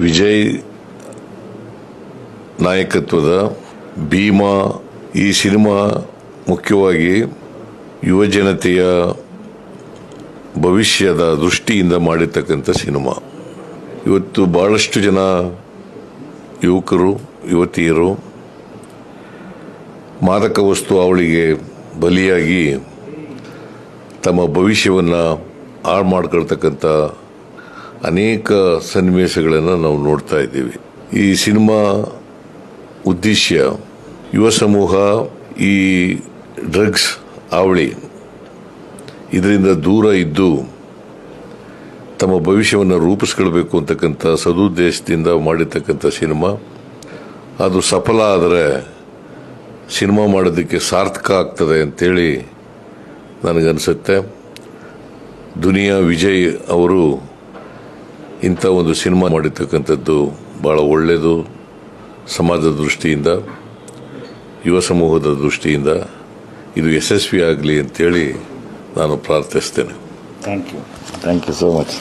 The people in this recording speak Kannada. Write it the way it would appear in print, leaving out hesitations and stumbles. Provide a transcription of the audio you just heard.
ವಿಜಯ್ ನಾಯಕತ್ವದ ಭೀಮಾ ಈ ಸಿನಿಮಾ ಮುಖ್ಯವಾಗಿ ಯುವಜನತೆಯ ಭವಿಷ್ಯದ ದೃಷ್ಟಿಯಿಂದ ಮಾಡಿರ್ತಕ್ಕಂಥ ಸಿನಿಮಾ. ಇವತ್ತು ಬಹಳಷ್ಟು ಜನ ಯುವಕರು ಯುವತಿಯರು ಮಾದಕ ವಸ್ತು ಅವಳಿಗೆ ಬಲಿಯಾಗಿ ತಮ್ಮ ಭವಿಷ್ಯವನ್ನು ಹಾಳು ಮಾಡ್ಕೊಳ್ತಕ್ಕಂಥ ಅನೇಕ ಸನ್ನಿವೇಶಗಳನ್ನು ನಾವು ನೋಡ್ತಾ ಇದ್ದೀವಿ. ಈ ಸಿನಿಮಾ ಉದ್ದೇಶ ಯುವ ಸಮೂಹ ಈ ಡ್ರಗ್ಸ್ ಅವಳಿ ಇದರಿಂದ ದೂರ ಇದ್ದು ತಮ್ಮ ಭವಿಷ್ಯವನ್ನು ರೂಪಿಸ್ಕೊಳ್ಬೇಕು ಅಂತಕ್ಕಂಥ ಸದುದ್ದೇಶದಿಂದ ಮಾಡಿರ್ತಕ್ಕಂಥ ಸಿನಿಮಾ. ಅದು ಸಫಲ ಆದರೆ ಸಿನಿಮಾ ಮಾಡೋದಕ್ಕೆ ಸಾರ್ಥಕ ಆಗ್ತದೆ ಅಂತೇಳಿ ನನಗನ್ಸುತ್ತೆ. ದುನಿಯಾ ವಿಜಯ್ ಅವರು ಇಂಥ ಒಂದು ಸಿನಿಮಾ ಮಾಡಿರ್ತಕ್ಕಂಥದ್ದು ಭಾಳ ಒಳ್ಳೆಯದು. ಸಮಾಜದ ದೃಷ್ಟಿಯಿಂದ, ಯುವ ಸಮೂಹದ ದೃಷ್ಟಿಯಿಂದ ಇದು ಯಶಸ್ವಿ ಆಗಲಿ ಅಂತೇಳಿ ನಾನು ಪ್ರಾರ್ಥಿಸ್ತೇನೆ. Thank you so much.